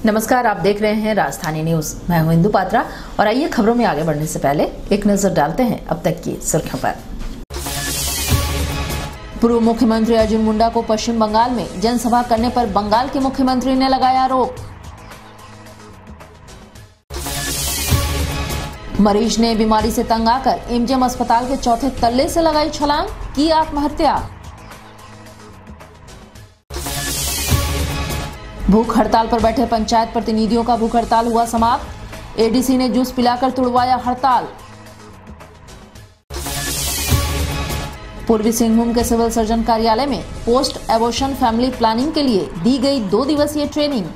नमस्कार, आप देख रहे हैं राजधानी न्यूज। मैं हूं इंदु पात्रा और आइए खबरों में आगे बढ़ने से पहले एक नजर डालते हैं अब तक की सुर्खियों पर। पूर्व मुख्यमंत्री अर्जुन मुंडा को पश्चिम बंगाल में जनसभा करने पर बंगाल के मुख्यमंत्री ने लगाया आरोप। मरीज ने बीमारी से तंग आकर एमजीएम अस्पताल के चौथे तल्ले से लगाई छलांग, की आत्महत्या। भूख हड़ताल पर बैठे पंचायत प्रतिनिधियों का भूख हड़ताल हुआ समाप्त। एडीसी ने जूस पिलाकर तुड़वाया हड़ताल। पूर्वी सिंहभूम के सिविल सर्जन कार्यालय में पोस्ट एबॉर्शन फैमिली प्लानिंग के लिए दी गई 2 दिवसीय ट्रेनिंग।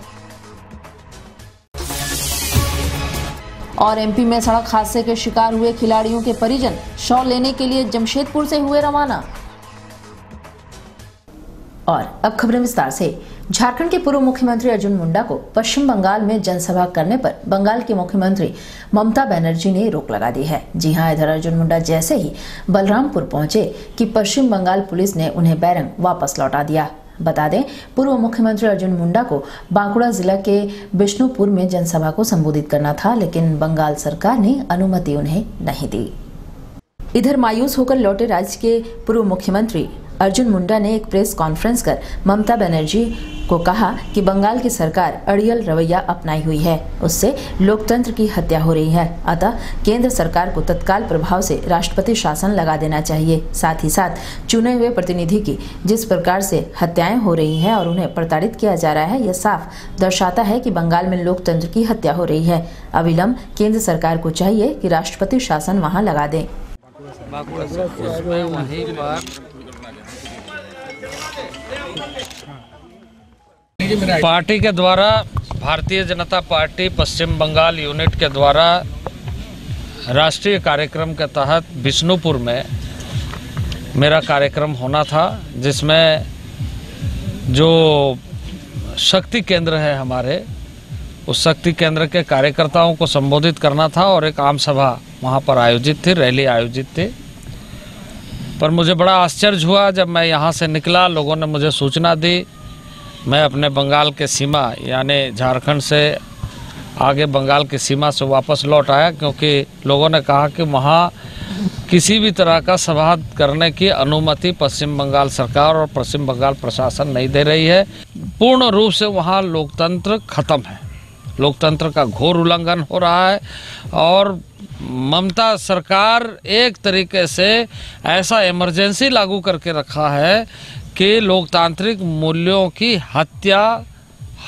और एमपी में सड़क हादसे के शिकार हुए खिलाड़ियों के परिजन शव लेने के लिए जमशेदपुर से हुए रवाना। और अब खबरें विस्तार से। झारखंड के पूर्व मुख्यमंत्री अर्जुन मुंडा को पश्चिम बंगाल में जनसभा करने पर बंगाल की मुख्यमंत्री ममता बनर्जी ने रोक लगा दी है। जी हां, इधर अर्जुन मुंडा जैसे ही बलरामपुर पहुंचे कि पश्चिम बंगाल पुलिस ने उन्हें बैरंग वापस लौटा दिया। बता दें, पूर्व मुख्यमंत्री अर्जुन मुंडा को बांकुड़ा जिला के बिष्णुपुर में जनसभा को संबोधित करना था, लेकिन बंगाल सरकार ने अनुमति उन्हें नहीं दी। इधर मायूस होकर लौटे राज्य के पूर्व मुख्यमंत्री अर्जुन मुंडा ने एक प्रेस कॉन्फ्रेंस कर ममता बनर्जी को कहा कि बंगाल की सरकार अड़ियल रवैया अपनाई हुई है, उससे लोकतंत्र की हत्या हो रही है। अतः केंद्र सरकार को तत्काल प्रभाव से राष्ट्रपति शासन लगा देना चाहिए। साथ ही साथ चुने हुए प्रतिनिधि की जिस प्रकार से हत्याएं हो रही हैं और उन्हें प्रताड़ित किया जा रहा है, यह साफ दर्शाता है कि बंगाल में लोकतंत्र की हत्या हो रही है। अविलंब केंद्र सरकार को चाहिए कि राष्ट्रपति शासन वहाँ लगा दें। पार्टी के द्वारा, भारतीय जनता पार्टी पश्चिम बंगाल यूनिट के द्वारा राष्ट्रीय कार्यक्रम के तहत बिष्णुपुर में मेरा कार्यक्रम होना था, जिसमें जो शक्ति केंद्र है हमारे, उस शक्ति केंद्र के कार्यकर्ताओं को संबोधित करना था और एक आम सभा वहाँ पर आयोजित थी, रैली आयोजित थी। पर मुझे बड़ा आश्चर्य हुआ जब मैं यहाँ से निकला, लोगों ने मुझे सूचना दी। मैं अपने बंगाल के सीमा यानी झारखंड से आगे बंगाल की सीमा से वापस लौट आया, क्योंकि लोगों ने कहा कि वहाँ किसी भी तरह का सभा करने की अनुमति पश्चिम बंगाल सरकार और पश्चिम बंगाल प्रशासन नहीं दे रही है। पूर्ण रूप से वहाँ लोकतंत्र खत्म है, लोकतंत्र का घोर उल्लंघन हो रहा है और ममता सरकार एक तरीके से ऐसा इमरजेंसी लागू करके रखा है कि लोकतांत्रिक मूल्यों की हत्या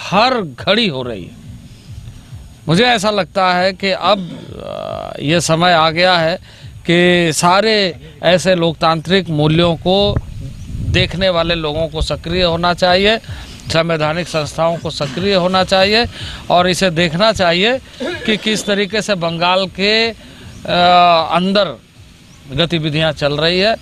हर घड़ी हो रही है। मुझे ऐसा लगता है कि अब ये समय आ गया है कि सारे ऐसे लोकतांत्रिक मूल्यों को देखने वाले लोगों को सक्रिय होना चाहिए, संवैधानिक संस्थाओं को सक्रिय होना चाहिए और इसे देखना चाहिए कि किस तरीके से बंगाल के अंदर गतिविधियां चल रही है।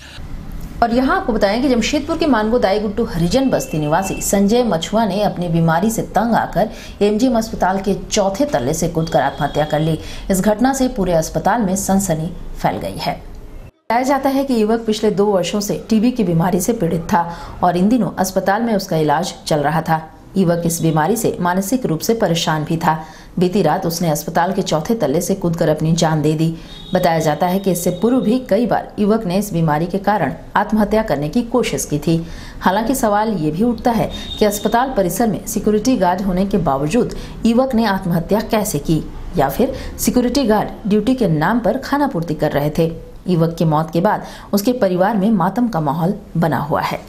और यहाँ आपको बताएं कि जमशेदपुर के मानगो दाईगुट्टू हरिजन बस्ती निवासी संजय मछुआ ने अपनी बीमारी से तंग आकर एमजीएम अस्पताल के चौथे तल्ले से कूदकर आत्महत्या कर ली। इस घटना से पूरे अस्पताल में सनसनी फैल गई है। बताया जाता है कि युवक पिछले 2 वर्षों से टीबी की बीमारी से पीड़ित था और इन दिनों अस्पताल में उसका इलाज चल रहा था। युवक इस बीमारी से मानसिक रूप से परेशान भी था। बीती रात उसने अस्पताल के चौथे तल्ले से कूदकर अपनी जान दे दी। बताया जाता है कि इससे पूर्व भी कई बार युवक ने इस बीमारी के कारण आत्महत्या करने की कोशिश की थी। हालांकि सवाल ये भी उठता है कि अस्पताल परिसर में सिक्योरिटी गार्ड होने के बावजूद युवक ने आत्महत्या कैसे की, या फिर सिक्योरिटी गार्ड ड्यूटी के नाम पर खानापूर्ति कर रहे थे। युवक की मौत के बाद उसके परिवार में मातम का माहौल बना हुआ है।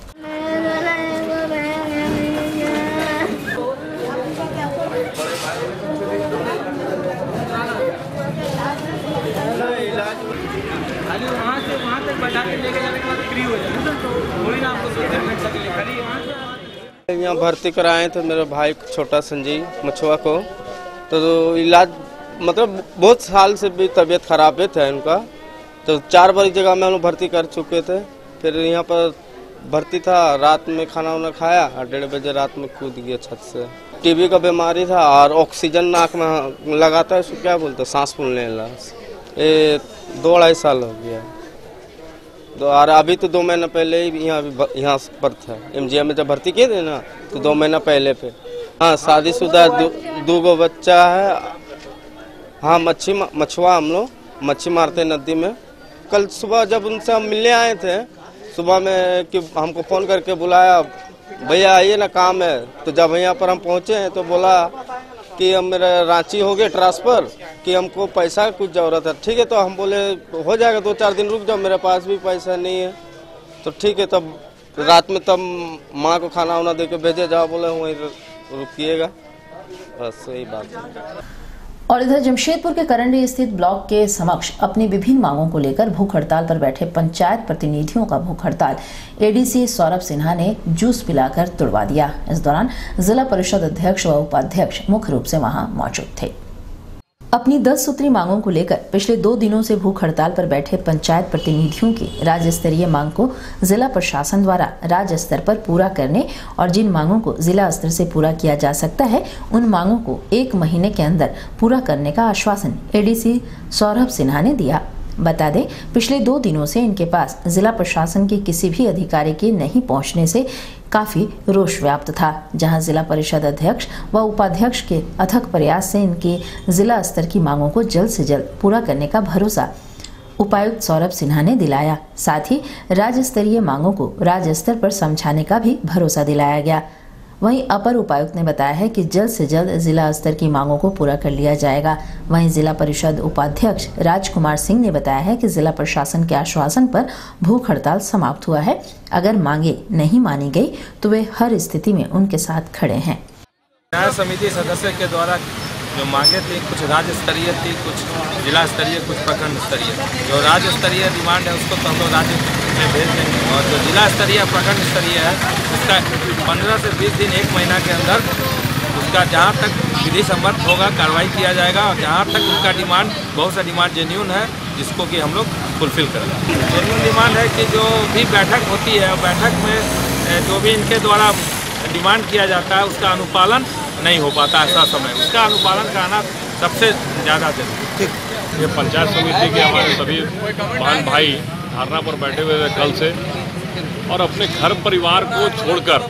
यहाँ भर्ती कराए थे मेरे भाई छोटा संजय मछुआ को, तो इलाज मतलब बहुत साल से भी तबीयत खराब था इनका, तो 4 बार जगह में हम लोग भर्ती कर चुके थे। फिर यहाँ पर भर्ती था, रात में खाना वाना खाया और 1:30 बजे रात में कूद गया छत से। टीबी का बीमारी था और ऑक्सीजन नाक में लगाता है, उसको क्या बोलते हैं, सांस फूलने लगा। ये 2-2.5 साल हो गया। तो और अभी तो 2 महीना पहले ही यहाँ पर था, एमजीएम में जब भर्ती किए थे ना, तो 2 महीना पहले पे हाँ शादीशुदा दो गो बच्चा है। हाँ मछुआ हम लोग मच्छी मारते नदी में। कल सुबह जब उनसे हम मिलने आए थे सुबह में कि हमको फ़ोन करके बुलाया, भैया आइए ना काम है। तो जब यहाँ पर हम पहुँचे हैं तो बोला कि हम मेरा रांची हो गया ट्रांसफ़र, कि हमको पैसा कुछ ज़रूरत है। ठीक है, तो हम बोले हो जाएगा 2-4 दिन रुक जाओ, मेरे पास भी पैसा नहीं है। तो ठीक है, तब रात में तब माँ को खाना वाना दे के भेजे जाओ, बोले वहीं रुकिएगा, बस यही बात है। और इधर जमशेदपुर के करंडी स्थित ब्लॉक के समक्ष अपनी विभिन्न मांगों को लेकर भूख हड़ताल पर बैठे पंचायत प्रतिनिधियों का भूख हड़ताल एडीसी सौरभ सिन्हा ने जूस पिलाकर तुड़वा दिया। इस दौरान जिला परिषद अध्यक्ष व उपाध्यक्ष मुख्य रूप से वहां मौजूद थे। अपनी 10 सूत्री मांगों को लेकर पिछले 2 दिनों से भूख हड़ताल पर बैठे पंचायत प्रतिनिधियों की राज्य स्तरीय मांग को जिला प्रशासन द्वारा राज्य स्तर पर पूरा करने और जिन मांगों को जिला स्तर से पूरा किया जा सकता है उन मांगों को 1 महीने के अंदर पूरा करने का आश्वासन एडीसी सौरभ सिन्हा ने दिया। बता दें, पिछले 2 दिनों से इनके पास जिला प्रशासन के किसी भी अधिकारी के नहीं पहुंचने से काफी रोष व्याप्त था, जहां जिला परिषद अध्यक्ष व उपाध्यक्ष के अथक प्रयास से इनकी जिला स्तर की मांगों को जल्द से जल्द पूरा करने का भरोसा उपायुक्त सौरभ सिन्हा ने दिलाया। साथ ही राज्य स्तरीय मांगों को राज्य स्तर पर समझाने का भी भरोसा दिलाया गया। वहीं अपर उपायुक्त ने बताया है कि जल्द से जल्द जिला स्तर की मांगों को पूरा कर लिया जाएगा। वहीं जिला परिषद उपाध्यक्ष राजकुमार सिंह ने बताया है कि जिला प्रशासन के आश्वासन पर भूख हड़ताल समाप्त हुआ है। अगर मांगे नहीं मानी गई तो वे हर स्थिति में उनके साथ खड़े हैं। न्याय समिति सदस्य के द्वारा जो मांगे थी, कुछ राज्य स्तरीय थी, कुछ जिला स्तरीय, कुछ प्रखंड स्तरीय। जो राज्य स्तरीय डिमांड है उसको तो हम लोग राज्य में भेज देंगे, और जो जिला स्तरीय प्रखंड स्तरीय है उसका 15 से 20 दिन 1 महीना के अंदर उसका जहाँ तक विधि सम्मत होगा कार्रवाई किया जाएगा। और जहाँ तक उनका डिमांड, बहुत सा डिमांड जेन्यून है जिसको कि हम लोग फुलफिल करेंगे। जेन्यून डिमांड है कि जो भी बैठक होती है, बैठक में जो भी इनके द्वारा डिमांड किया जाता है उसका अनुपालन नहीं हो पाता। ऐसा समय उसका अनुपालन कराना सबसे ज़्यादा जरूरी। ये पंचायत समिति के हमारे सभी बहन भाई धरना पर बैठे हुए थे कल से, और अपने घर परिवार को छोड़कर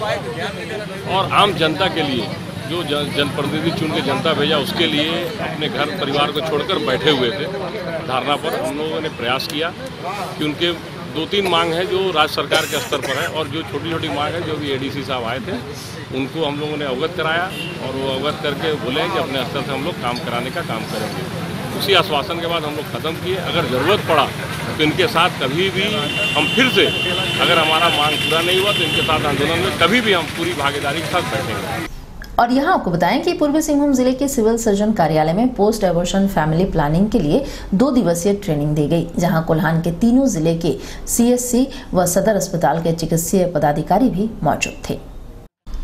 और आम जनता के लिए जो जनप्रतिनिधि चुन के जनता भेजा उसके लिए अपने घर परिवार को छोड़कर बैठे हुए थे धरना पर। हम लोगों ने प्रयास किया कि उनके 2-3 मांग है जो राज्य सरकार के स्तर पर है, और जो छोटी छोटी मांग है जो भी एडीसी साहब आए थे उनको हम लोगों ने अवगत कराया, और वो अवगत करके बोले कि अपने स्तर से हम लोग काम कराने का काम करेंगे। उसी आश्वासन के बाद हम लोग ख़त्म किए। अगर ज़रूरत पड़ा तो इनके साथ कभी भी हम फिर से, अगर हमारा मांग पूरा नहीं हुआ तो इनके साथ आंदोलन में कभी भी हम पूरी भागीदारी के साथ बैठेंगे। और यहाँ आपको बताएं कि पूर्वी सिंहभूम जिले के सिविल सर्जन कार्यालय में पोस्ट एबॉर्शन फैमिली प्लानिंग के लिए 2 दिवसीय ट्रेनिंग दी गई, जहां कोल्हान के तीनों जिले के सीएससी व सदर अस्पताल के चिकित्सीय पदाधिकारी भी मौजूद थे।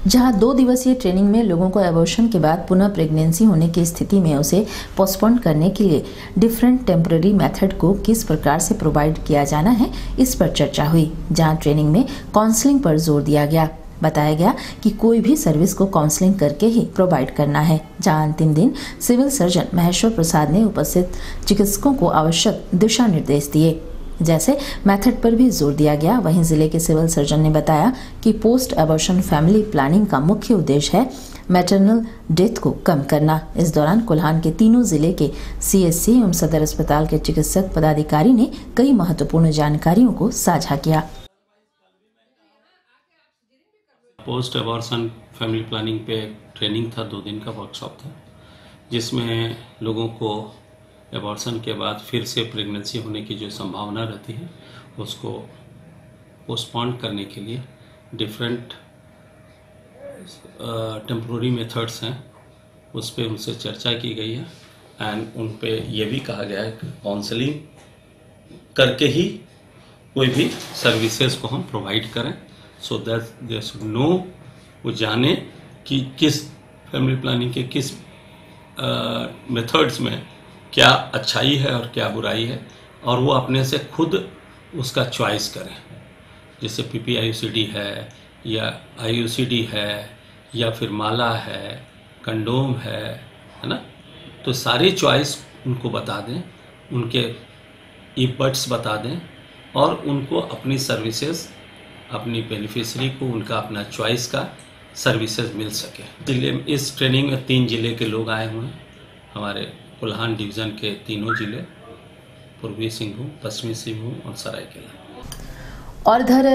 जहां 2 दिवसीय ट्रेनिंग में लोगों को एबॉर्शन के बाद पुनः प्रेगनेंसी होने की स्थिति में उसे पोस्टपोन करने के लिए डिफरेंट टेम्पररी मेथड को किस प्रकार से प्रोवाइड किया जाना है, इस पर चर्चा हुई। जहां ट्रेनिंग में काउंसलिंग पर जोर दिया गया। बताया गया कि कोई भी सर्विस को काउंसलिंग करके ही प्रोवाइड करना है। जहां अंतिम दिन सिविल सर्जन महेश्वर प्रसाद ने उपस्थित चिकित्सकों को आवश्यक दिशा निर्देश दिए, जैसे मेथड पर भी जोर दिया गया। वहीं जिले के सिविल सर्जन ने बताया कि पोस्ट एबॉर्शन फैमिली प्लानिंग का मुख्य उद्देश्य है मैटरनल डेथ को कम करना। इस दौरान कोल्हान के तीनों जिले के सीएससी एवं सदर अस्पताल के चिकित्सक पदाधिकारी ने कई महत्वपूर्ण जानकारियों को साझा किया। पोस्ट एबॉर्शन फैमिली प्लानिंग पे ट्रेनिंग था, 2 दिन का वर्कशॉप था, जिसमें लोगों को एबॉर्शन के बाद फिर से प्रेगनेंसी होने की जो संभावना रहती है उसको पोस्टपोन करने के लिए डिफरेंट टेम्पररी मेथड्स हैं, उस पर उनसे चर्चा की गई है। एंड उन पे ये भी कहा गया है कि काउंसलिंग करके ही कोई भी सर्विसेज को हम प्रोवाइड करें, so that they should know, वो जाने कि किस फैमिली प्लानिंग के किस मेथड्स में क्या अच्छाई है और क्या बुराई है, और वो अपने से खुद उसका चॉइस करें। जैसे PPIUCD है या IUCD है या फिर माला है, कंडोम है ना, तो सारी चॉइस उनको बता दें, उनके ईबट्स बता दें, और उनको अपनी सर्विसेज, अपनी बेनिफिशरी को उनका अपना चॉइस का सर्विसेज मिल सके। जिले में इस ट्रेनिंग में 3 जिले के लोग आए हुए हैं, हमारे कोल्हान डिवीज़न के तीनों जिले, पूर्वी सिंहभूम, पश्चिमी सिंहभूम और सरायकेला। और इधर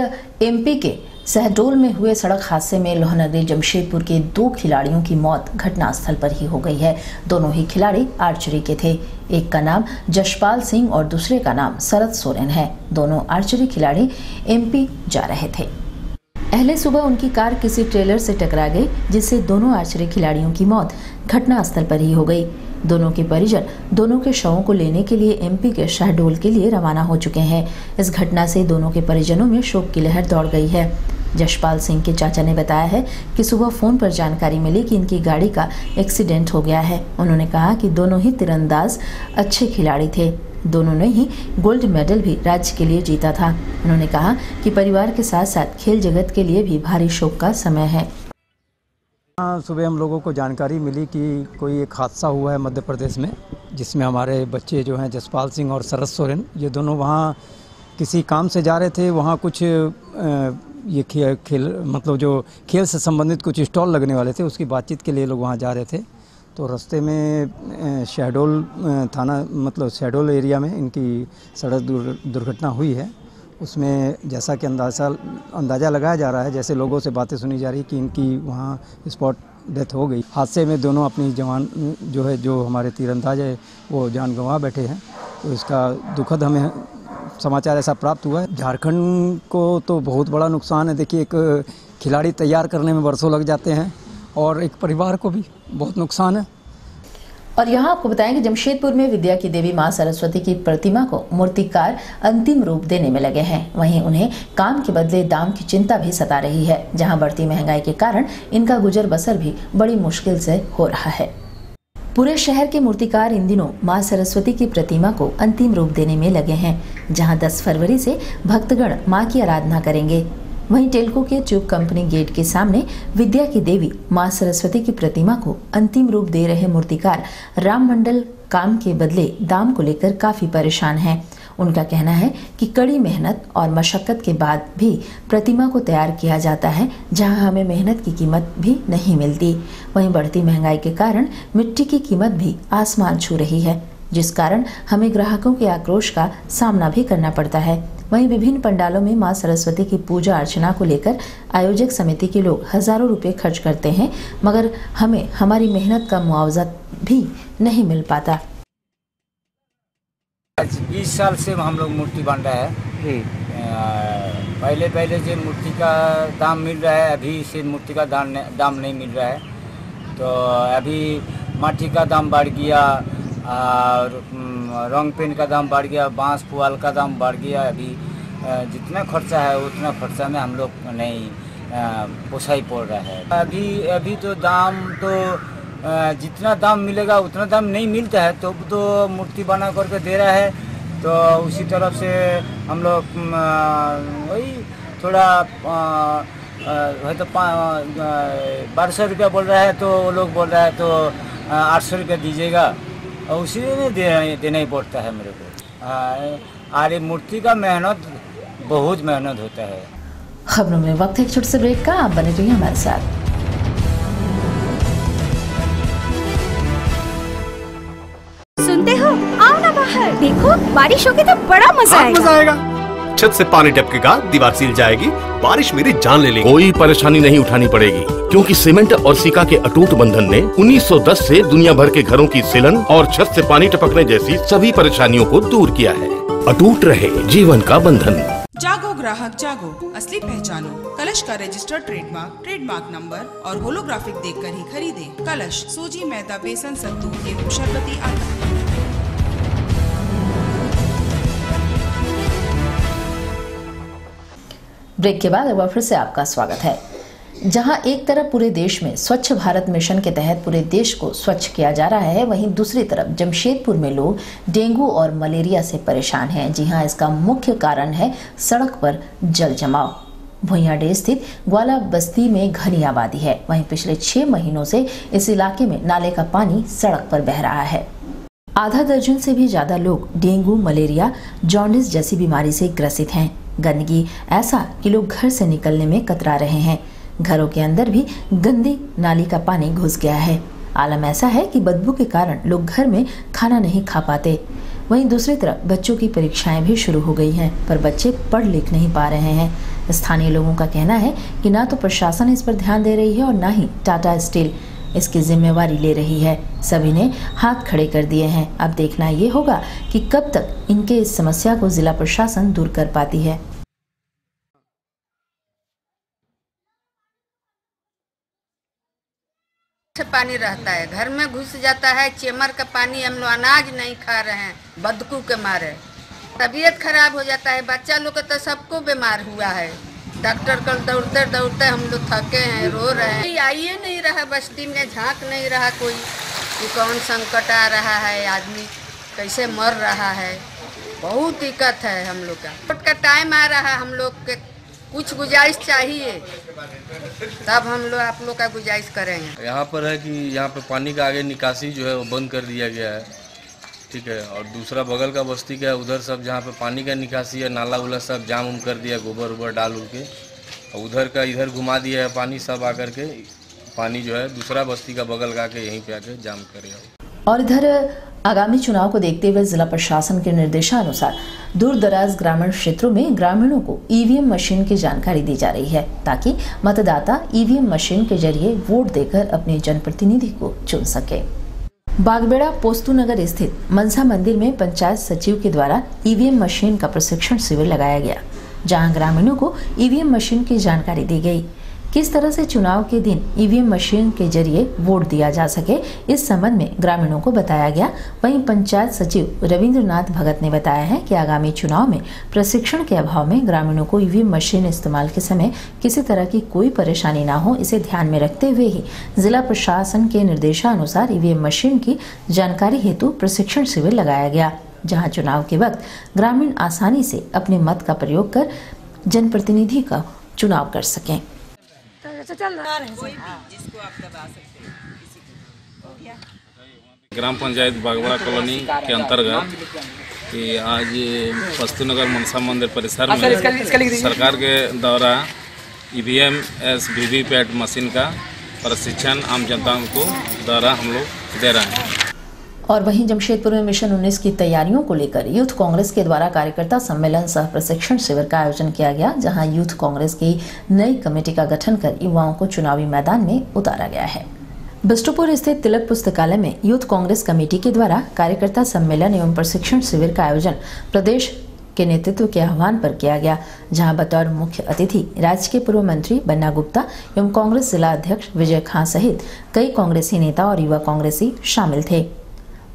एमपी के शहडोल में हुए सड़क हादसे में लोहनगरी जमशेदपुर के 2 खिलाड़ियों की मौत घटनास्थल पर ही हो गई है। दोनों ही खिलाड़ी आर्चरी के थे। एक का नाम जशपाल सिंह और दूसरे का नाम शरद सोरेन है। दोनों आर्चरी खिलाड़ी एमपी जा रहे थे। पहले सुबह उनकी कार किसी ट्रेलर से टकरा गई, जिससे दोनों आर्चरी खिलाड़ियों की मौत घटनास्थल पर ही हो गई। दोनों के परिजन दोनों के शवों को लेने के लिए एमपी के शहडोल के लिए रवाना हो चुके हैं। इस घटना से दोनों के परिजनों में शोक की लहर दौड़ गई है। जशपाल सिंह के चाचा ने बताया है कि सुबह फोन पर जानकारी मिली कि इनकी गाड़ी का एक्सीडेंट हो गया है। उन्होंने कहा कि दोनों ही तीरंदाज अच्छे खिलाड़ी थे। दोनों ने ही गोल्ड मेडल भी राज्य के लिए जीता था। उन्होंने कहा कि परिवार के साथ साथ खेल जगत के लिए भी भारी शोक का समय है। सुबह हम लोगों को जानकारी मिली कि कोई एक हादसा हुआ है मध्य प्रदेश में, जिसमें हमारे बच्चे जो हैं जसपाल सिंह और शरद सोरेन, ये दोनों वहाँ किसी काम से जा रहे थे। वहाँ कुछ ये खेल मतलब जो खेल से संबंधित कुछ स्टॉल लगने वाले थे, उसकी बातचीत के लिए लोग वहाँ जा रहे थे। तो रास्ते में शहडोल थाना मतलब शहडोल एरिया में इनकी सड़क दुर्घटना हुई है। उसमें जैसा कि अंदाज़ा लगाया जा रहा है, जैसे लोगों से बातें सुनी जा रही कि इनकी वहाँ स्पॉट डेथ हो गई। हादसे में दोनों अपनी जवान जो हमारे तीरंदाज है वो जान गंवा बैठे हैं। तो इसका दुखद हमें समाचार ऐसा प्राप्त हुआ है। झारखंड को तो बहुत बड़ा नुकसान है। देखिए, एक खिलाड़ी तैयार करने में वर्षों लग जाते हैं और एक परिवार को भी बहुत नुकसान है। और यहाँ आपको बताएं कि जमशेदपुर में विद्या की देवी मां सरस्वती की प्रतिमा को मूर्तिकार अंतिम रूप देने में लगे हैं। वहीं उन्हें काम के बदले दाम की चिंता भी सता रही है, जहाँ बढ़ती महंगाई के कारण इनका गुजर बसर भी बड़ी मुश्किल से हो रहा है। पूरे शहर के मूर्तिकार इन दिनों मां सरस्वती की प्रतिमा को अंतिम रूप देने में लगे हैं, जहां 10 फरवरी से भक्तगण मां की आराधना करेंगे। वहीं टेल्को के ट्यूब कंपनी गेट के सामने विद्या की देवी मां सरस्वती की प्रतिमा को अंतिम रूप दे रहे मूर्तिकार राम मंडल काम के बदले दाम को लेकर काफी परेशान हैं। उनका कहना है कि कड़ी मेहनत और मशक्कत के बाद भी प्रतिमा को तैयार किया जाता है, जहां हमें मेहनत की कीमत भी नहीं मिलती। वहीं बढ़ती महंगाई के कारण मिट्टी की कीमत भी आसमान छू रही है, जिस कारण हमें ग्राहकों के आक्रोश का सामना भी करना पड़ता है। वहीं विभिन्न पंडालों में मां सरस्वती की पूजा अर्चना को लेकर आयोजक समिति के लोग हजारों रुपए खर्च करते हैं, मगर हमें हमारी मेहनत का मुआवजा भी नहीं मिल पाता। 20 साल से हम लोग मूर्ति बन रहा है। पहले जो मूर्ति का दाम मिल रहा है, अभी से मूर्ति का दाम नहीं मिल रहा है। तो अभी माटी का दाम बढ़ गया और रंग पेंट का दाम बढ़ गया, बांस पुआल का दाम बढ़ गया। अभी जितना खर्चा है उतना खर्चा में हम लोग नहीं पोसाई पड़ रहा है। अभी तो दाम तो जितना दाम मिलेगा उतना दाम नहीं मिलता है, तो मूर्ति बना करके दे रहा है। तो उसी तरफ से हम लोग वही थोड़ा है तो 1200 रुपया बोल रहा है, तो वो लोग बोल रहा है तो 800 रुपया दीजिएगा, और उसी में देना ही पड़ता है मेरे को। अरे मूर्ति का मेहनत बहुत मेहनत होता है। खबरों में वक्त एक छोटे से ब्रेक का, आप बने रहिए हमारे साथ। सुनते हो, आओ ना बाहर, देखो बारिश होगी तो बड़ा मजा आएगा। छत से पानी टपकेगा, दीवार सिल जाएगी, बारिश मेरी जान ले लेगी। कोई परेशानी नहीं उठानी पड़ेगी, क्योंकि सीमेंट और सिका के अटूट बंधन ने 1910 से दुनिया भर के घरों की सिलन और छत से पानी टपकने जैसी सभी परेशानियों को दूर किया है। अटूट रहे जीवन का बंधन। जागो ग्राहक जागो, असली पहचानो। कलश का रजिस्टर्ड ट्रेडमार्क नंबर और होलोग्राफिक देखकर ही खरीदें। कलश सूजी, मैदा, बेसन, सत्तू एवं शरबती आटा। ब्रेक के बाद एक बार फिर से आपका स्वागत है। जहां एक तरफ पूरे देश में स्वच्छ भारत मिशन के तहत पूरे देश को स्वच्छ किया जा रहा है, वहीं दूसरी तरफ जमशेदपुर में लोग डेंगू और मलेरिया से परेशान हैं। जी हां, इसका मुख्य कारण है सड़क पर जल जमाव। भुइयाडे स्थित ग्वाला बस्ती में घनी आबादी है। वहीं पिछले 6 महीनों से इस इलाके में नाले का पानी सड़क पर बह रहा है। आधा दर्जन से भी ज्यादा लोग डेंगू, मलेरिया, जॉन्डिस जैसी बीमारी से ग्रसित हैं। गंदगी ऐसा कि लोग घर से निकलने में कतरा रहे हैं। घरों के अंदर भी गंदी नाली का पानी घुस गया है। आलम ऐसा है कि बदबू के कारण लोग घर में खाना नहीं खा पाते। वहीं दूसरी तरफ बच्चों की परीक्षाएं भी शुरू हो गई हैं, पर बच्चे पढ़ लिख नहीं पा रहे हैं। स्थानीय लोगों का कहना है कि ना तो प्रशासन इस पर ध्यान दे रही है और ना ही टाटा स्टील इसकी जिम्मेवारी ले रही है। सभी ने हाथ खड़े कर दिए हैं। अब देखना ये होगा कि कब तक इनके इस समस्या को जिला प्रशासन दूर कर पाती है। पानी रहता है, घर में घुस जाता है, चेमर का पानी, हम लोग अनाज नहीं खा रहे हैं बदबू के मारे। तबीयत खराब हो जाता है, बच्चा लोग का तो सबको बीमार हुआ है। डॉक्टर कल दौड़ते दौड़ते हम लोग थके हैं, रो रहे हैं। आइए नहीं रहा, बस्ती में झांक नहीं रहा कोई कि कौन संकट आ रहा है, आदमी कैसे मर रहा है। बहुत दिक्कत है हम लोग का। वोट का टाइम आ रहा है, हम लोग के कुछ गुजारिश चाहिए, तब हम लोग आप लोग का गुजारिश करेंगे। यहाँ पर है कि यहाँ पे पानी का आगे निकासी जो है वो बंद कर दिया गया है, ठीक है। और दूसरा बगल का बस्ती का उधर सब जहाँ पे पानी का निकासी है, नाला उला सब जाम उम कर दिया, गोबर उबर डाल उल के, और उधर का इधर घुमा दिया है पानी सब आकर के। पानी जो है दूसरा बस्ती का बगल का के यहीं पे आके जाम करेगा। और इधर आगामी चुनाव को देखते हुए जिला प्रशासन के निर्देशानुसार दूर दराज ग्रामीण क्षेत्रों में ग्रामीणों को ईवीएम मशीन की जानकारी दी जा रही है, ताकि मतदाता ईवीएम मशीन के जरिए वोट देकर अपने जनप्रतिनिधि को चुन सके। बागबेड़ा पोस्तु नगर स्थित मनसा मंदिर में पंचायत सचिव के द्वारा ईवीएम मशीन का प्रशिक्षण शिविर लगाया गया, जहां ग्रामीणों को ईवीएम मशीन की जानकारी दी गई। किस तरह से चुनाव के दिन ईवीएम मशीन के जरिए वोट दिया जा सके, इस संबंध में ग्रामीणों को बताया गया। वहीं पंचायत सचिव रविंद्रनाथ भगत ने बताया है कि आगामी चुनाव में प्रशिक्षण के अभाव में ग्रामीणों को ईवीएम मशीन इस्तेमाल के समय किसी तरह की कोई परेशानी ना हो, इसे ध्यान में रखते हुए ही जिला प्रशासन के निर्देशानुसार ईवीएम मशीन की जानकारी हेतु प्रशिक्षण शिविर लगाया गया, जहाँ चुनाव के वक्त ग्रामीण आसानी से अपने मत का प्रयोग कर जनप्रतिनिधि का चुनाव कर सकें। ग्राम पंचायत बागबड़ा कॉलोनी के अंतर्गत कि आज पोस्तु नगर मनसा मंदिर परिसर में सरकार के द्वारा ईवीएम वीवीपैट मशीन का प्रशिक्षण आम जनता को द्वारा हम लोग दे रहे हैं। और वहीं जमशेदपुर में मिशन 19 की तैयारियों को लेकर यूथ कांग्रेस के द्वारा कार्यकर्ता सम्मेलन सह प्रशिक्षण शिविर का आयोजन किया गया, जहां यूथ कांग्रेस की नई कमेटी का गठन कर युवाओं को चुनावी मैदान में उतारा गया है। बिष्टुपुर स्थित तिलक पुस्तकालय में यूथ कांग्रेस कमेटी के द्वारा कार्यकर्ता सम्मेलन एवं प्रशिक्षण शिविर का आयोजन प्रदेश के नेतृत्व के आह्वान पर किया गया, जहां बतौर मुख्य अतिथि राज्य के पूर्व मंत्री बन्ना गुप्ता एवं कांग्रेस जिला अध्यक्ष विजय खां सहित कई कांग्रेसी नेता और युवा कांग्रेसी शामिल थे।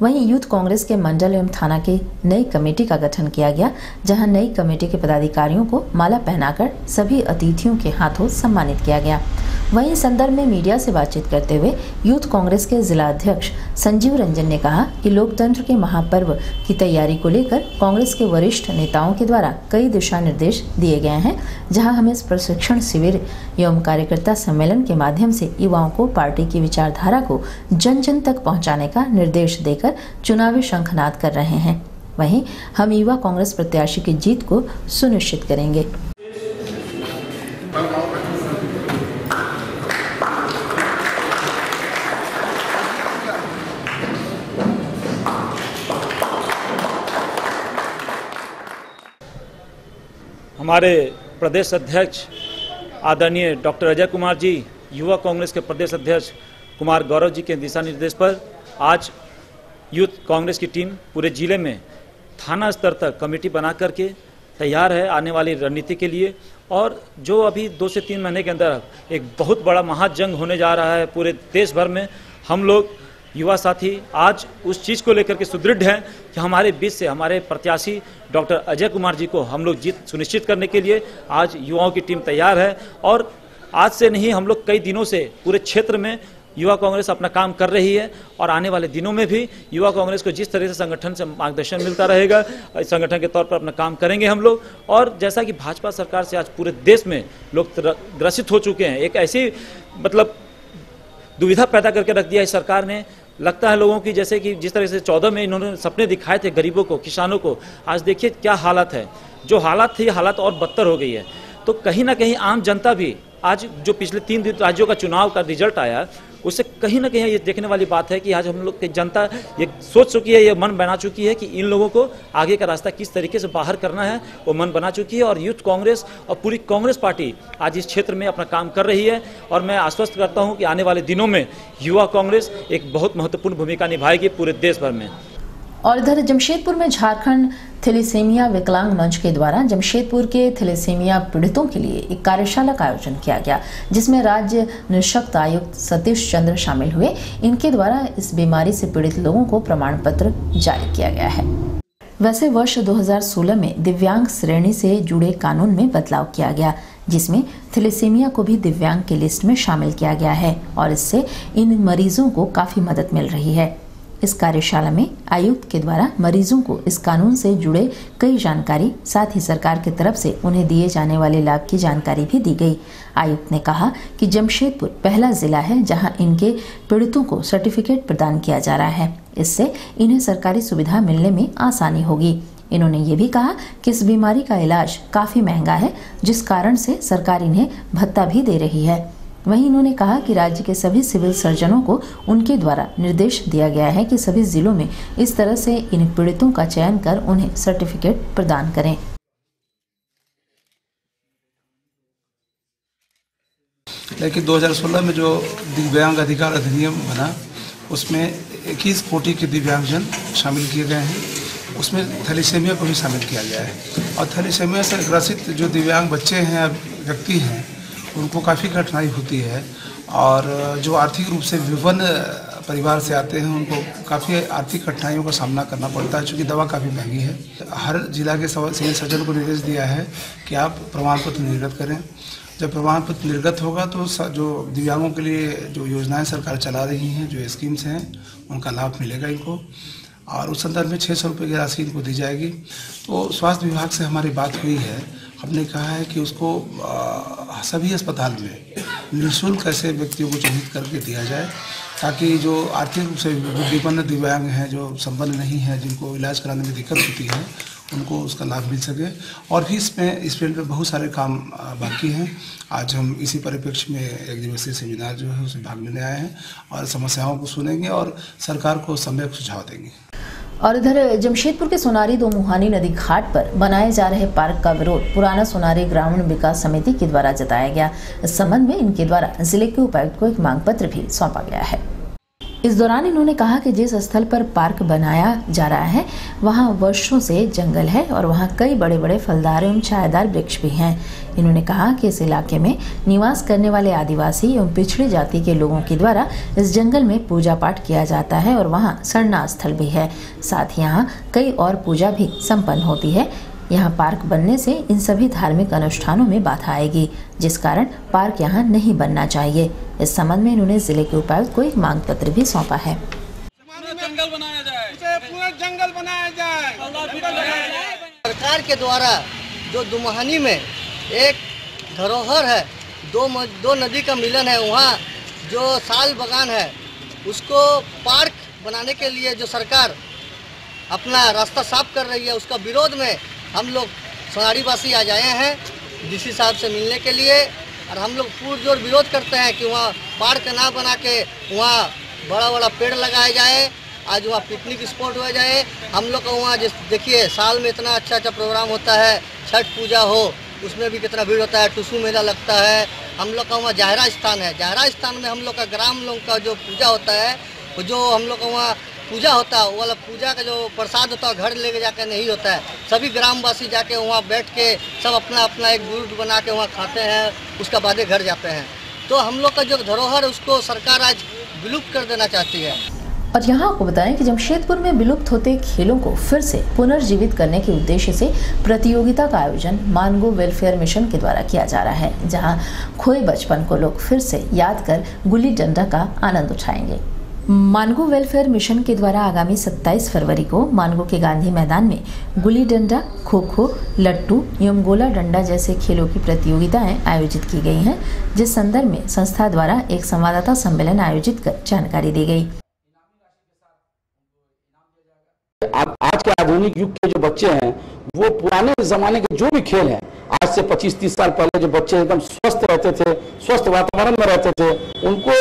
वहीं यूथ कांग्रेस के मंडल एवं थाना की नई कमेटी का गठन किया गया, जहां नई कमेटी के पदाधिकारियों को माला पहनाकर सभी अतिथियों के हाथों सम्मानित किया गया। वहीं इस संदर्भ में मीडिया से बातचीत करते हुए यूथ कांग्रेस के जिला अध्यक्ष संजीव रंजन ने कहा कि लोकतंत्र के महापर्व की तैयारी को लेकर कांग्रेस के वरिष्ठ नेताओं के द्वारा कई दिशा निर्देश दिए गए हैं, जहां हम इस प्रशिक्षण शिविर एवं कार्यकर्ता सम्मेलन के माध्यम से युवाओं को पार्टी की विचारधारा को जन जन तक पहुंचाने का निर्देश देकर चुनावी शंखनाद कर रहे हैं। वहीं हम युवा कांग्रेस प्रत्याशी की जीत को सुनिश्चित करेंगे। हमारे प्रदेश अध्यक्ष आदरणीय डॉक्टर अजय कुमार जी, युवा कांग्रेस के प्रदेश अध्यक्ष कुमार गौरव जी के दिशा निर्देश पर आज यूथ कांग्रेस की टीम पूरे जिले में थाना स्तर तक कमेटी बना करके तैयार है आने वाली रणनीति के लिए। और जो अभी 2 से 3 महीने के अंदर एक बहुत बड़ा महाजंग होने जा रहा है पूरे देश भर में, हम लोग युवा साथी आज उस चीज़ को लेकर के सुदृढ़ हैं कि हमारे बीच से हमारे प्रत्याशी डॉक्टर अजय कुमार जी को हम लोग जीत सुनिश्चित करने के लिए आज युवाओं की टीम तैयार है। और आज से नहीं, हम लोग कई दिनों से पूरे क्षेत्र में युवा कांग्रेस अपना काम कर रही है और आने वाले दिनों में भी युवा कांग्रेस को जिस तरह से संगठन से मार्गदर्शन मिलता रहेगा, संगठन के तौर पर अपना काम करेंगे हम लोग। और जैसा कि भाजपा सरकार से आज पूरे देश में लोग ग्रसित हो चुके हैं, एक ऐसी मतलब दुविधा पैदा करके रख दिया है सरकार ने। लगता है लोगों की जैसे कि जिस तरह से 14 में इन्होंने सपने दिखाए थे गरीबों को, किसानों को, आज देखिए क्या हालत है। जो हालत थी, हालत और बदतर हो गई है। तो कहीं ना कहीं आम जनता भी आज जो पिछले 3 राज्यों का चुनाव का रिजल्ट आया, उससे कहीं ना कहीं ये देखने वाली बात है कि आज हम लोग की जनता ये सोच चुकी है, ये मन बना चुकी है कि इन लोगों को आगे का रास्ता किस तरीके से बाहर करना है, वो मन बना चुकी है। और यूथ कांग्रेस और पूरी कांग्रेस पार्टी आज इस क्षेत्र में अपना काम कर रही है और मैं आश्वस्त करता हूं कि आने वाले दिनों में युवा कांग्रेस एक बहुत महत्वपूर्ण भूमिका निभाएगी पूरे देश भर में। और इधर जमशेदपुर में झारखंड थैलेसीमिया विकलांग मंच के द्वारा जमशेदपुर के थैलेसीमिया पीड़ितों के लिए एक कार्यशाला का आयोजन किया गया, जिसमें राज्य निःशक्त आयुक्त सतीश चंद्र शामिल हुए। इनके द्वारा इस बीमारी से पीड़ित लोगों को प्रमाण पत्र जारी किया गया है। वैसे वर्ष 2016 में दिव्यांग श्रेणी से जुड़े कानून में बदलाव किया गया, जिसमें थैलेसीमिया को भी दिव्यांग की लिस्ट में शामिल किया गया है और इससे इन मरीजों को काफी मदद मिल रही है। इस कार्यशाला में आयुक्त के द्वारा मरीजों को इस कानून से जुड़े कई जानकारी, साथ ही सरकार की तरफ से उन्हें दिए जाने वाले लाभ की जानकारी भी दी गई। आयुक्त ने कहा कि जमशेदपुर पहला जिला है जहां इनके पीड़ितों को सर्टिफिकेट प्रदान किया जा रहा है। इससे इन्हें सरकारी सुविधा मिलने में आसानी होगी। इन्होंने ये भी कहा कि इस बीमारी का इलाज काफी महंगा है, जिस कारण से सरकार इन्हें भत्ता भी दे रही है। वहीं इन्होंने कहा कि राज्य के सभी सिविल सर्जनों को उनके द्वारा निर्देश दिया गया है कि सभी जिलों में इस तरह से इन पीड़ितों का चयन कर उन्हें सर्टिफिकेट प्रदान करें। लेकिन 2016 में जो दिव्यांग अधिकार अधिनियम बना, उसमें 21 कोटि के दिव्यांगजन शामिल किए गए हैं। उसमें थैलेसीमिया को भी शामिल किया गया है और थैलेसीमिया से ग्रसित जो दिव्यांग बच्चे हैं, व्यक्ति हैं, उनको काफ़ी कठिनाई होती है और जो आर्थिक रूप से विभिन्न परिवार से आते हैं उनको काफ़ी आर्थिक कठिनाइयों का सामना करना पड़ता है, चूँकि दवा काफ़ी महंगी है। हर जिला के सिविल सर्जन को निर्देश दिया है कि आप प्रमाण पत्र निर्गत करें। जब प्रमाण पत्र निर्गत होगा तो जो दिव्यांगों के लिए जो योजनाएं सरकार चला रही हैं, जो स्कीम्स हैं, उनका लाभ मिलेगा इनको और उस संदर्भ में 600 रुपये की राशि इनको दी जाएगी। तो स्वास्थ्य विभाग से हमारी बात हुई है, हमने कहा है कि उसको सभी अस्पताल में निःशुल्क ऐसे व्यक्तियों को चिन्हित करके दिया जाए ताकि जो आर्थिक रूप से विपन्न दिव्यांग हैं, जो संपन्न नहीं है, जिनको इलाज कराने में दिक्कत होती है, उनको उसका लाभ मिल सके। और भी इस फील्ड में बहुत सारे काम बाकी हैं। आज हम इसी परिप्रेक्ष्य में एक दिवसीय सेमिनार जो है उसमें भाग लेने आए हैं और समस्याओं को सुनेंगे और सरकार को सम्यक सुझाव देंगे। और इधर जमशेदपुर के सोनारी दो मुहानी नदी घाट पर बनाए जा रहे पार्क का विरोध पुराना सोनारी ग्रामीण विकास समिति के द्वारा जताया गया। इस संबंध में इनके द्वारा जिले के उपायुक्त को एक मांग पत्र भी सौंपा गया है। इस दौरान इन्होंने कहा कि जिस स्थल पर पार्क बनाया जा रहा है वहां वर्षों से जंगल है और वहां कई बड़े बड़े फलदार एवं छायादार वृक्ष भी हैं। इन्होंने कहा कि इस इलाके में निवास करने वाले आदिवासी एवं पिछड़ी जाति के लोगों के द्वारा इस जंगल में पूजा पाठ किया जाता है और वहां सरना स्थल भी है। साथ ही यहाँ कई और पूजा भी संपन्न होती है। यहाँ पार्क बनने से इन सभी धार्मिक अनुष्ठानों में बाधा आएगी, जिस कारण पार्क यहाँ नहीं बनना चाहिए। इस संबंध में इन्होंने जिले के उपायुक्त को एक मांग पत्र भी सौंपा है। जंगल बनाया जाए, पूरा जंगल बनाया जाए। सरकार के द्वारा जो दुमहानी में एक धरोहर है, दो नदी का मिलन है, वहाँ जो साल बगान है उसको पार्क बनाने के लिए जो सरकार अपना रास्ता साफ कर रही है, उसका विरोध में हम लोग सोनारी वासी आ जाए हैं डीसी साहब से मिलने के लिए। और हम लोग पुरजोर विरोध करते हैं कि वहाँ पार्क ना बना के वहाँ बड़ा बड़ा पेड़ लगाया जाए, आज वहाँ पिकनिक स्पॉट हो जाए। हम लोग का वहाँ देखिए साल में इतना अच्छा प्रोग्राम होता है, छठ पूजा हो उसमें भी कितना भीड़ होता है, टुसू मेला लगता है। हम लोग का वहाँ जाहरा स्थान है, जाहरा स्थान में हम लोग का ग्राम लोग का जो पूजा होता है, जो हम लोग का वहाँ पूजा होता है, वो वाला पूजा का जो प्रसाद होता है घर लेके जाकर नहीं होता है। सभी ग्रामवासी जाके वहाँ बैठ के सब अपना अपना एक ग्रुप बना के वहाँ खाते हैं, उसका बाद घर जाते हैं। तो हम लोग का जो धरोहर है उसको सरकार आज विलुप्त कर देना चाहती है। और यहाँ आपको बताएं कि जमशेदपुर में विलुप्त होते खेलों को फिर से पुनर्जीवित करने के उद्देश्य से प्रतियोगिता का आयोजन मानगो वेलफेयर मिशन के द्वारा किया जा रहा है, जहाँ खोए बचपन को लोग फिर से याद कर गुल्ली डंडा का आनंद उठाएंगे। मानगो वेलफेयर मिशन के द्वारा आगामी 27 फरवरी को मानगो के गांधी मैदान में गुल्ली डंडा, खो खो, लट्टू एवं गोला डंडा जैसे खेलों की प्रतियोगिताएं आयोजित की गई हैं, जिस संदर्भ में संस्था द्वारा एक संवाददाता सम्मेलन आयोजित कर जानकारी दी गई। आज के आधुनिक युग के जो बच्चे हैं वो पुराने जमाने के जो भी खेल हैं आज से 25-30 साल पहले जो बच्चे एकदम स्वस्थ रहते थे, स्वस्थ वातावरण में रहते थे, उनको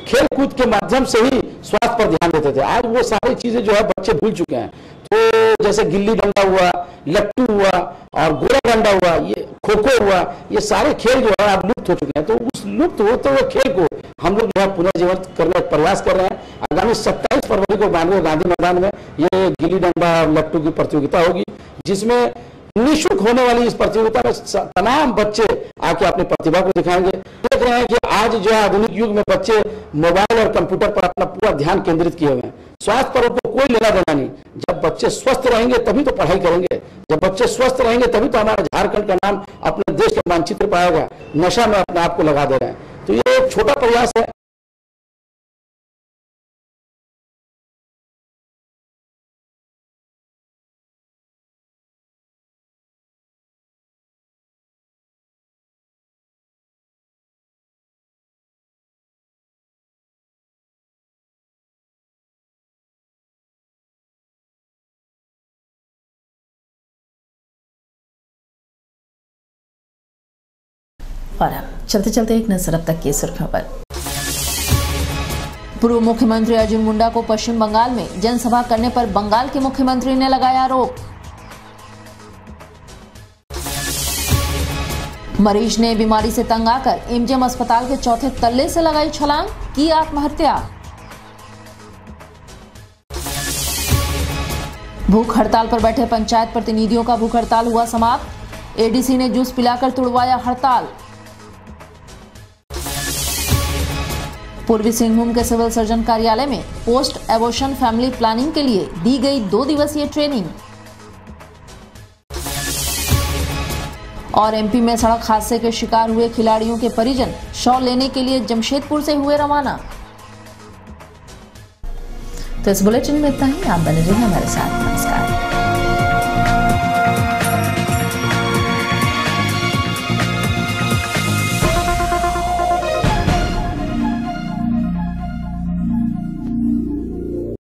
खेल कूद के माध्यम से ही स्वास्थ्य पर ध्यान देते थे। आज वो सारी चीजें जो है बच्चे भूल चुके हैं। तो जैसे गिल्ली डंडा हुआ, लट्टू हुआ और गोला डंडा हुआ, ये खो खो हुआ, ये सारे खेल जो है अब लुप्त हो चुके हैं। तो उस लुप्त होते हुए खेल को हम लोग जो है पुनर्जीवन करने का प्रयास कर रहे हैं। आगामी 27 फरवरी को बैंगलोर गांधी मैदान में ये गिल्ली डंडा और लट्टू की प्रतियोगिता होगी, जिसमें निःशुल्क होने वाली इस प्रतियोगिता में तमाम बच्चे आके अपनी प्रतिभा को दिखाएंगे। देख रहे हैं कि आज जो है आधुनिक युग में बच्चे मोबाइल और कंप्यूटर पर अपना पूरा ध्यान केंद्रित किए हुए हैं। स्वास्थ्य पर उनको कोई लेना देना नहीं। जब बच्चे स्वस्थ रहेंगे तभी तो पढ़ाई करेंगे, जब बच्चे स्वस्थ रहेंगे तभी तो हमारा झारखंड का नाम अपने देश के मानचित्र पर आएगा। नशा में अपने आप को लगा दे रहे हैं। तो ये एक छोटा प्रयास है। और चलते चलते एक नजर अब तक की सुर्खियों पर। पूर्व मुख्यमंत्री अर्जुन मुंडा को पश्चिम बंगाल में जनसभा करने पर बंगाल के मुख्यमंत्री ने लगाया आरोप। मरीज ने बीमारी से तंग आकर एमजीएम अस्पताल के चौथे तल्ले से लगाई छलांग, की आत्महत्या। भूख हड़ताल पर बैठे पंचायत प्रतिनिधियों का भूख हड़ताल हुआ समाप्त। एडीसी ने जूस पिलाकर तुड़वाया हड़ताल। पूर्वी सिंहभूम के सिविल सर्जन कार्यालय में पोस्ट एबॉर्शन फैमिली प्लानिंग के लिए दी गई 2 दिवसीय ट्रेनिंग। और एमपी में सड़क हादसे के शिकार हुए खिलाड़ियों के परिजन शव लेने के लिए जमशेदपुर से हुए रवाना। तो इस बुलेटिन में इतना ही। आप बने रहिए हमारे साथ। नमस्कार।